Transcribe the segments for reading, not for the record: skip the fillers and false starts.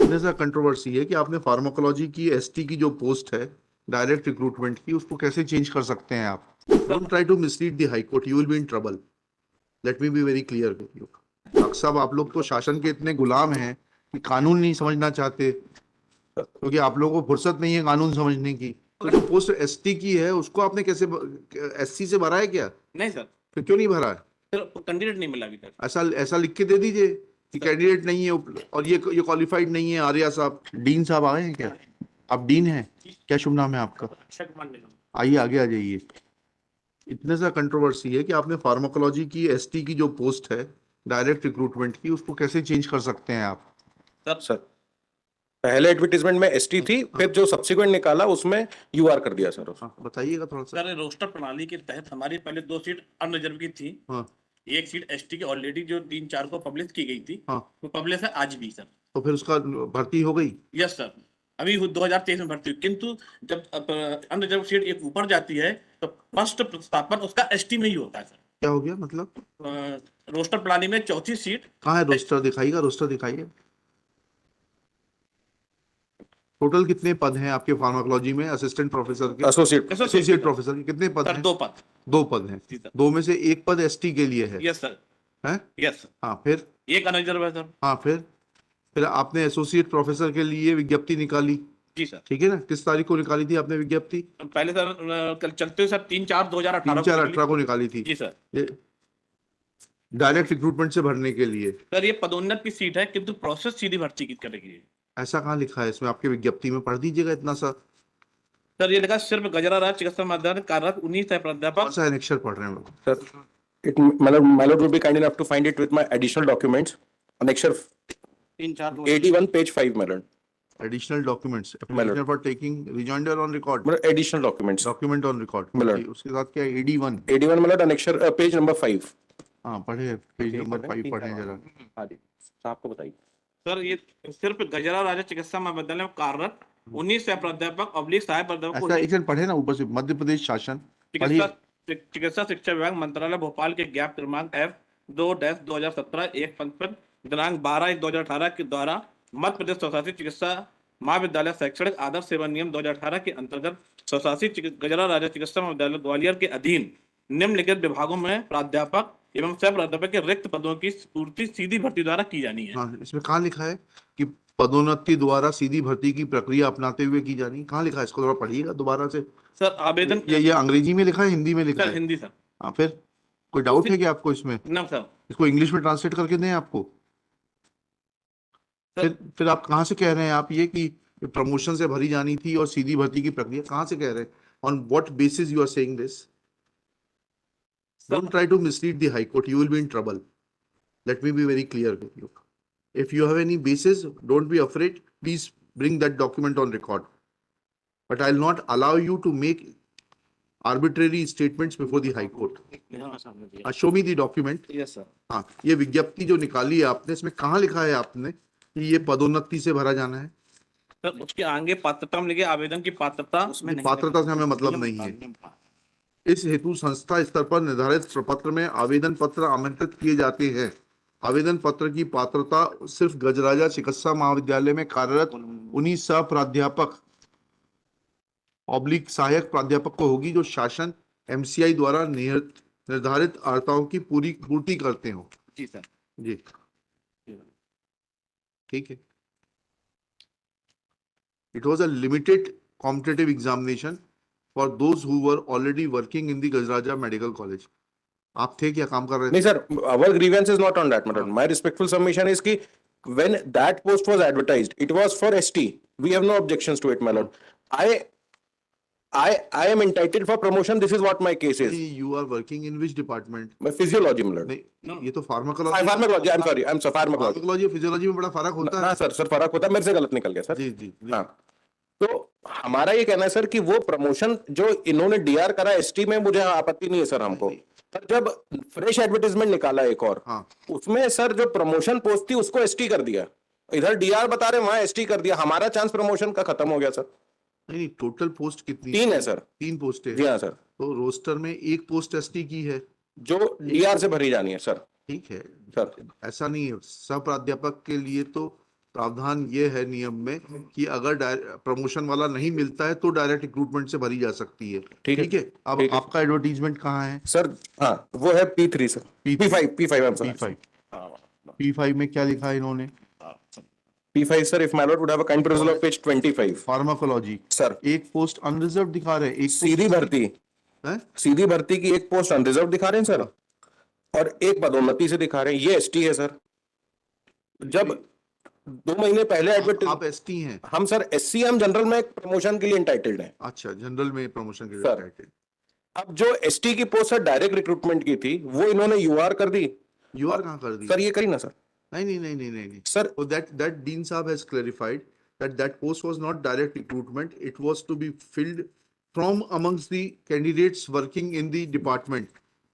इतने सा कंट्रोवर्सी है कि आपने फार्माकोलॉजी की एसटी की जो पोस्ट है डायरेक्ट रिक्रूटमेंट की, उसको कैसे चेंज कर सकते हैं आप? Don't try to mislead the high court, you will be in trouble. Let me be very clear with you. Doctor साहब, आप लोग तो शासन के इतने गुलाम हैं कि कानून नहीं समझना चाहते, क्योंकि आप लोगों को फुर्सत नहीं है कानून समझने की। तो जो पोस्ट एसटी की है उसको आपने कैसे, एससी से भरा है क्या? नहीं सर, फिर क्यों नहीं भरा है? सर कैंडिडेट नहीं मिला अभी तक। ऐसा ऐसा लिख के दे दीजिए कि कैंडिडेट नहीं है और ये क्वालिफाइड नहीं है। आर्या साहब, डीन साहब आए हैं क्या? आप डीन हैं क्या? शुभ नाम है आपका? अक्षय कुमार निगम। आइए आगे आ जाइए। इतने सा कंट्रोवर्सी है कि आपने फार्माकोलॉजी की एसटी की जो पोस्ट है डायरेक्ट रिक्रूटमेंट की, उसको कैसे चेंज कर सकते हैं आप? सर पहले एडवर्टीजमेंट में एसटी थी, फिर जो सब्सिक्वेंट निकाला उसमें यूआर कर दिया सर। हाँ, बताइएगा थोड़ा सा। सर रोस्टर प्रणाली के तहत हमारी पहले 2 सीट अनरिजर्व की थी। हाँ। एक सीट एसटी की ऑलरेडी जो 3-4 को पब्लिश की गई थी, हाँ। वो पब्लिश है आज भी सर। तो फिर उसका भर्ती हो गई? यस सर, अभी 2023 में भर्ती हुई, किंतु जब अनरिजर्व सीट एक ऊपर जाती है तो फर्स्ट प्रतिस्थापन उसका एसटी में ही होता है सर। क्या हो गया मतलब? रोस्टर प्रणाली में चौथी सीट। कहाँ है रोस्टर? दिखाइएगा, रोस्टर दिखाइए। टोटल कितने पद हैं आपके फार्माकोलॉजी में? असिस्टेंट प्रोफेसर के, एसोसिएट प्रोफेसर के कितने पद सर हैं? 2 पद। 2 पद हैं। जी सर। 2 में से 1 पद एसटी के लिए है? Yes sir. है? Yes sir. हाँ, फिर? एक अनरिजर्व है सर। हाँ, फिर आपने एसोसिएट प्रोफेसर के लिए विज्ञप्ति निकाली? जी सर। ठीक है ना? किस तारीख को निकाली थी आपने विज्ञप्ति? पहले सर कल चलते हुए सर 3/4/2018 3/4/18 को निकाली थी। जी सर। ये डायरेक्ट रिक्रूटमेंट से भरने के लिए। सर ये पदोन्नत की सीट है, किंतु प्रोसेस सीधी भर्ती की करेगी। ऐसा कहाँ लिखा है इसमें? आपके विज्ञप्ति में पढ़ दीजिएगा इतना सा। सर ये लिखा सिर्फ गजरा राज चिकित्सा महाविद्यालय कार्यरत 19 है प्राध्यापक। कौन सा अनेक्षर पढ़ रहे हैं लोग? Sir it my lord would be kind enough to find it with my additional documents. Annexure 81 page 5 my lord. Additional documents, application for taking rejoinder on record, मतलब additional documents. Document on record. Miller. उसके साथ क्या है? 81। 81 my lord annexure page number 5. हाँ, पढ़े page number 5 पढ़े जरा। हाँ जी, साहब को बताइए। सर ये सिर्फ गजरा राजा चिकित्सा महाविद्यालय में कार्यरत 19 है प्राध्यापक ऑब्लिक सहायक प्राध्यापक ऐसा एक जन पढ़े ना ऊपर से, मध्य प्रदेश शासन। चिकित्सा चिकित्सा शिक्षा विभाग मंत्रालय भोपाल के ज्ञाप क्रमांक F2-2017 155 दिनांक 12/1/2018 के द्वारा मध्य प्रदेश स्वशासित चिकित्सा महाविद्यालय शैक्षणिक आदर्श सेवा नियम 2018 के अंतर्गत स्वशासित गजरा राजा चिकित्सा महाविद्यालय ग्वालियर के अधीन निम्नलिखित विभागों में प्राध्यापक एवं सह प्राध्यापक के रिक्त पदों की पूर्ति सीधी भर्ती द्वारा की जानी है। हाँ, इसमें कहाँ लिखा है कि पदोन्नति द्वारा सीधी भर्ती की प्रक्रिया अपनाते हुए की जानी? कहाँ लिखा है? इसको थोड़ा पढ़िएगा दोबारा से। सर आवेदन ये अंग्रेजी में लिखा है, हिंदी में लिखा सर है? हिंदी सर। हाँ, फिर कोई डाउट है कि आपको इसमें? ना सर। इसको इंग्लिश में ट्रांसलेट करके दें आपको? फिर आप कहाँ से कह रहे हैं आप ये कि प्रमोशन से भरी जानी थी और सीधी भर्ती की प्रक्रिया? कहाँ से कह रहे हैं? On what basis you are saying this? Don't try to mislead the high court, you will be in trouble. Let me be very clear with you. If you have any basis, don't be afraid. Please bring that document on record. But I'll not allow you to make arbitrary statements before the High Court. Show me the document. Yes sir. हाँ, ये विज्ञप्ति जो निकाली है आपने, इसमें कहाँ लिखा है आपने कि ये पदोन्नति से भरा जाना है? सर उसके आगे पात्रता में लिखे आवेदन की पात्रता, उसमें पात्रता से हमें मतलब नहीं है। इस हेतु संस्था स्तर पर निर्धारित प्रपत्र में आवेदन पत्र आमंत्रित किए जाते हैं। आवेदन पत्र की पात्रता सिर्फ गजराजा चिकित्सा महाविद्यालय में कार्यरत 19 सह प्राध्यापक ऑब्लिक सहायक प्राध्यापक को होगी जो शासन एमसीआई द्वारा निर्धारित अर्हताओं की पूर्ति करते हो। जी सर। जी, ठीक है। It was a limited competitive examination for those who were already working in the Gajraja medical college. आप थे क्या, काम कर रहे थे? नहीं sir, our grievance is not on that matter. My respectful submission is कि when that post was advertised, it was for ST. We have no objections to it, my lord. I am entitled for promotion. This is what my case is. You are working in which department? My physiology, my lord. नहीं, ये तो pharmacology. Pharmacology. I'm sorry. I'm sorry. Pharmacology. Pharmacology और physiology में बड़ा फर्क होता है। हाँ सर फर्क होता है, मेरे से गलत निकल गया सर। जी जी। हाँ, तो हमारा ये कहना है सर कि वो प्रमोशन जो इन्होंने डीआर करा एसटी में, मुझे आपत्ति नहीं है सर हमको। पर जब फ्रेश एडवर्टीजमेंट निकाला एक और, हाँ, उसमें सर जो प्रमोशन पोस्ट थी उसको एसटी कर दिया, इधर डीआर बता रहे वहां एसटी कर दिया। हमारा चांस प्रमोशन का खत्म हो गया सर। नहीं, टोटल पोस्ट कितनी? 3 है सर। 3 पोस्ट है? जी हाँ सर। तो रोस्टर में 1 पोस्ट एसटी की है जो डीआर से भरी जानी है सर। ठीक है सर ऐसा नहीं है। सह प्राध्यापक के लिए तो प्रावधान ये है नियम में कि अगर प्रमोशन वाला नहीं मिलता है तो डायरेक्ट रिक्रूटमेंट से भरी जा सकती है। ठीक है। ठीक है, अब ठीक है। आपका एडवर्टीजमेंट कहाँ है? सर हाँ वो है P3 sir, P5 P5 P5 में क्या लिखा है इन्होंने? P5 sir, if my lord would have a kind proposal of page 25 pharmacology sir, एक पोस्ट अनरिजर्व दिखा रहे हैं, एक सीधी भर्ती, है? सीधी भर्ती की एक पोस्ट अनरिजर्व दिखा रहे हैं सर, और एक पदोन्नति से दिखा रहे हैं, ये एसटी है सर। जब 2 महीने पहले आप एडवर्टाइज, एसटी हैं? हम सर एससी, हम जनरल में प्रमोशन के लिए इंटाइटल्ड हैं अच्छा, जनरल में प्रमोशन के सर। लिए। अब जो एसटी की पोस्ट सर डायरेक्ट रिक्रूटमेंट की थी, वो इन्होंने यूआर कर दी। यूआर कहाँ कर दी? सर ये करी ना सर। नहीं sir so that Dean Saab has clarified that post was not direct recruitment, it was to be filled from amongst the candidates working in the department,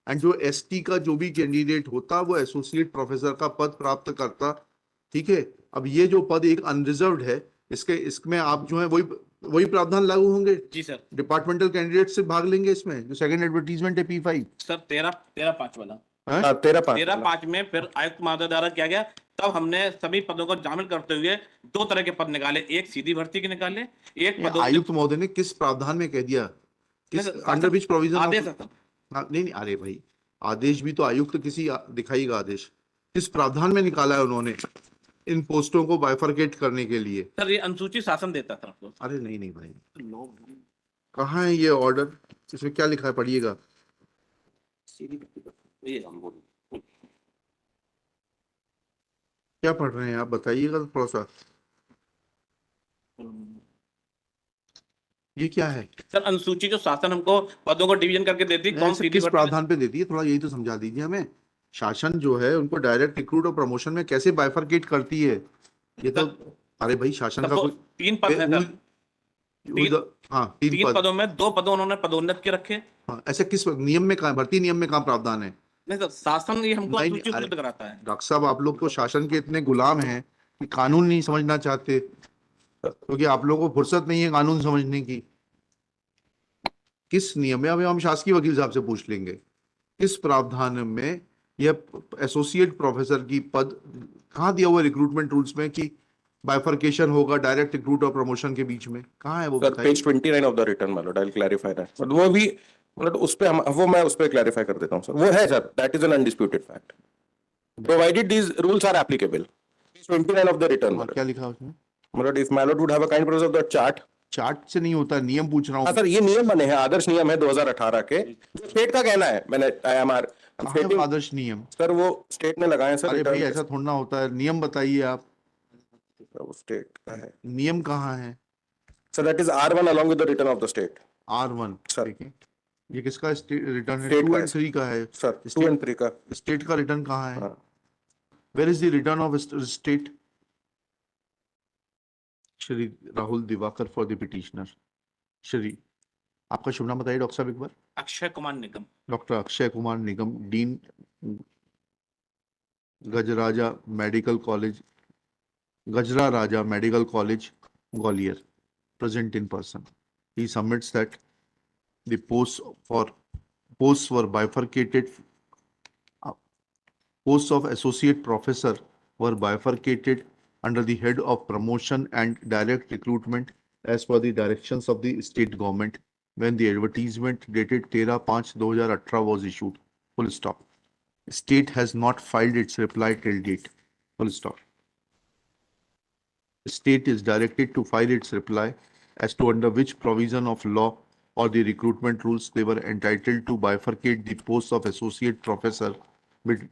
and जो एसटी का जो भी कैंडिडेट होता वो एसोसिएट प्रोफेसर का पद प्राप्त करता। ठीक है, अब ये जो पद एक अनरिजर्व्ड है, इसमें आप जो है वही प्रावधान लागू होंगे? जी सर। डिपार्टमेंटल कैंडिडेट से भाग लेंगे इसमें, जो सेकंड एडवर्टीजमेंट है P5 सर 13-5 वाला, है? 13-5 में फिर आयुक्त महोदय द्वारा किया गया, तब हमने सभी पदों को शामिल करते हुए 2 तरह के पद निकाले, एक सीधी भर्ती के निकाले, एक ये पदों आयुक्त महोदय ने किस प्रावधान में कह दिया? किस नहीं, अंडर विच प्रोविजन? आदेश है सर। नहीं, अरे भाई, आदेश भी तो आयुक्त किसी दिखाएगा आदेश। किस प्रावधान में निकाला है उन्होंने इन पोस्टों को बाइफरकेट करने के लिए? सर ये अनुसूचित शासन देता था आपको। अरे नहीं भाई, कहाँ है ये ऑर्डर? इसमें क्या लिखा है, पढ़िएगा। क्या पढ़ रहे हैं आप, बताइएगा तो थोड़ा सा। ये क्या है सर? अनुसूचित जो शासन हमको पदों को डिवीजन करके देती, कौन ऐसे सीधी किस भर्ती, प्रावधान पे देती है? थोड़ा यही तो समझा दीजिए हमें। शासन जो है उनको डायरेक्ट रिक्रूट और प्रमोशन में कैसे बाइफरकेट करती है? ये तो, अरे भाई शासन का कोई 3 पद है सर। हाँ, 3 3 पद। पदों में 2 पदों उन्होंने पदोन्नत के रखे। हाँ, ऐसे किस नियम में कहाँ, भर्ती नियम में कहाँ प्रावधान है? नहीं सर, शासन ये हमको नहीं, अनुसूचित अरे, उपलब्ध कराता है। डॉक्टर साहब आप लोग तो शासन के इतने गुलाम हैं कि कानून नहीं समझना चाहते, क्योंकि आप लोगों को फुर्सत नहीं है कानून समझने की। किस नियम में? अभी हम शासकीय वकील साहब से पूछ लेंगे, किस प्रावधान में यह एसोसिएट प्रोफेसर की पद कहाँ दिया हुआ रिक्रूटमेंट रूल्स में कि बाइफरकेशन होगा डायरेक्ट रिक्रूट और प्रमोशन के बीच में? कहाँ है वो? Sir page 29 of the return my Lord, I will clarify that. But वो भी मतलब उस पे मैं उस पे क्लैरिफाई कर देता हूं सर। वो है sir, that is an undisputed fact, provided these rules are applicable. Page 29 of the return और क्या लिखा है उसमें? मतलब if my lord would have a kind process of the chart. Chart से नहीं होता, नियम पूछ रहा हाँ हूँ। सर, ये नियम बने हैं, आदर्श नियम है 2018 के, जो स्टेट का कहना है। मैंने IMR कहाँ है वो आदर्श नियम? सर वो स्टेट ने लगाए हैं सर। अरे भाई रिटर्न ऐसा थोड़ा ना होता है, नियम बताइए आप। वो स्टेट का है नियम कहाँ है? Sir, that is R1 along with the return of the state R1 sir. देखिए, ये किसका रिटर्न है? State 2 का and 3 का है सर, 2 and 3 का। स्टेट का रिटर्न कहाँ है? हाँ। Where is the return of state? Shri Rahul Diwakar for the petitioner. Shri, आपका शुभ नाम बताइए डॉक्टर साहब एक बार। Akshay Kumar Nigam. Doctor Akshay Kumar Nigam, dean Gajraja medical college, Gajra Raja medical college Gwalior, present in person. He submits that the posts were bifurcated. Posts of associate professor were bifurcated under the head of promotion and direct recruitment as per the directions of the state government when the advertisement dated 13/5/2018 was issued. Full stop. State has not filed its reply till date. Full stop. State is directed to file its reply as to under which provision of law or the recruitment rules they were entitled to bifurcate the posts of associate professor with,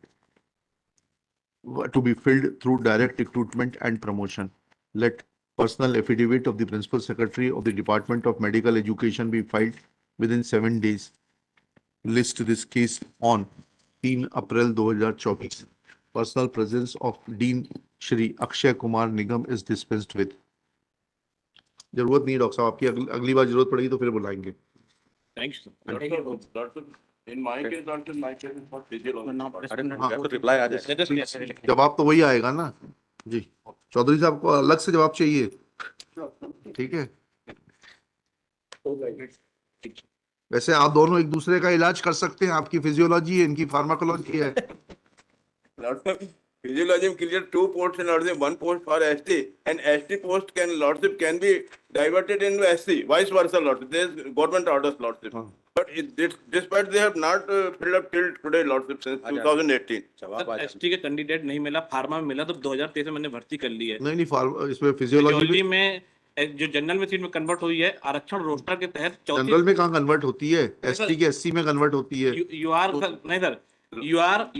to be filled through direct recruitment and promotion. Let personal affidavit of the principal secretary of the Department of Medical Education be filed within 7 days. List this case on 3 April 2024. Personal presence of Dean Shri Akshay Kumar Nigam is dispensed with. जरूरत नहीं doctor साहब आपकी, अगली बार जरूरत पड़ेगी तो फिर बुलाएंगे। Thank you sir. जवाब तो वही आएगा ना जी। चौधरी साहब को अलग से जवाब चाहिए, ठीक है? वैसे आप दोनों एक दूसरे का इलाज कर सकते हैं, आपकी फिजियोलॉजी है, इनकी फार्माकोलॉजी है। Physiology clear two posts in lordship, one post for ST, and ST post can lordship can be diverted into SC, vice versa lordship. There is government orders lordship. But despite they have not filled up till today lordship since 2018. Sir ST के candidate नहीं मिला, pharma में मिला तो 2023 में मैंने भर्ती कर ली है। नहीं नहीं इसमें फिजियोलॉजी फिजियोलॉजी में जो जनरल में सीट में कन्वर्ट हुई है आरक्षण रोस्टर के तहत जनरल में कहाँ कन्वर्ट होती है, एसटी के एससी में कन्वर्ट होती है। यू आर नहीं sir, you are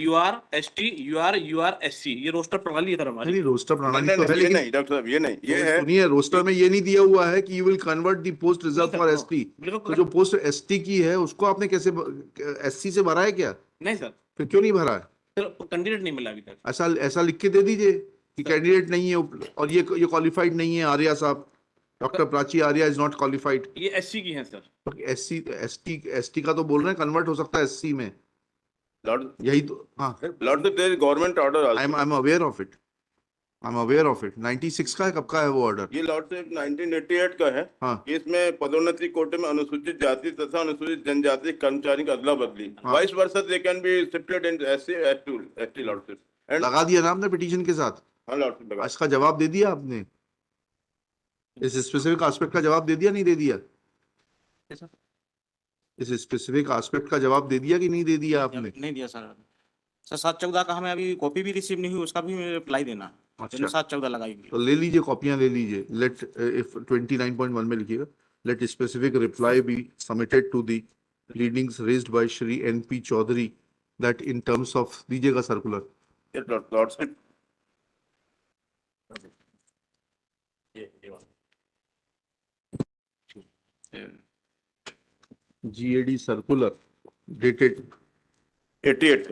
ST, you are SC, ये रोस्टर प्रणाली है सर हमारी। नहीं रोस्टर प्रणाली तो है ये लेकिन नहीं डॉक्टर साहब, ये नहीं, ये है सुनिए रोस्टर में ये नहीं दिया हुआ है कि you will convert the post reserve for ST. तो जो पोस्ट एसटी की है उसको आपने कैसे एससी से भरा है क्या? नहीं सर, फिर क्यों नहीं भरा है? सर कैंडिडेट नहीं मिला अभी तक। ऐसा लिख के दे दीजिए कि कैंडिडेट नहीं है और ये क्वालिफाइड नहीं है। आर्या साहब, doctor Prachi Arya is not qualified. ये एससी की है सर। एसटी का तो बोल रहे हैं कन्वर्ट हो सकता है एससी में, लॉर्ड यही तो। हाँ lordship there government order I am aware of it, 96 का है, कब का है वो ऑर्डर? ये लॉर्डशिप 1988 का है। हाँ इसमें पदोन्नति कोटे में अनुसूचित जाति तथा अनुसूचित जनजाति कर्मचारी की अदला बदली, vice versa they can be shifted in SC ST lordship and लगा दिया ना आपने पिटीशन के साथ? हाँ लॉर्डशिप लगा। इसका जवाब दे दिया आपने? इस स्पेसिफिक एस्पेक्ट का जवाब दे दिया नहीं दे दिया? इस स्पेसिफिक एस्पेक्ट का जवाब दे दिया कि नहीं दे दिया आपने? नहीं दिया सर। सर 7/14 का हमें अभी कॉपी भी रिसीव नहीं हुई, उसका भी रिप्लाई देना। अच्छा। 7/14 लगाई गई। तो ले लीजिए, कॉपियां ले लीजिए। लेट इफ 29.1 में लिखिएगा, let specific reply be submitted to the pleadings raised by Shri NP Chaudhary that in terms of, दीजिएगा circular. Lordship GAD circular dated 88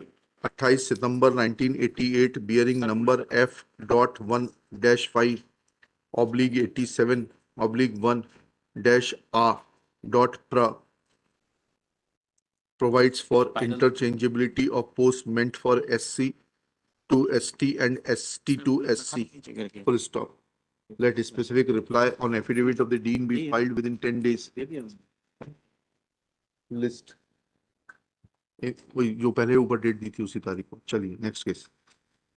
28 September 1988 bearing number F.1-5/87/1-R.PRA provides for interchangeability of posts meant for SC to ST and ST to SC. Full stop. Let specific reply on affidavit of the dean be filed within 10 days. List. वही जो पहले ऊपर date दी थी उसी तारीख को। चलिए next case.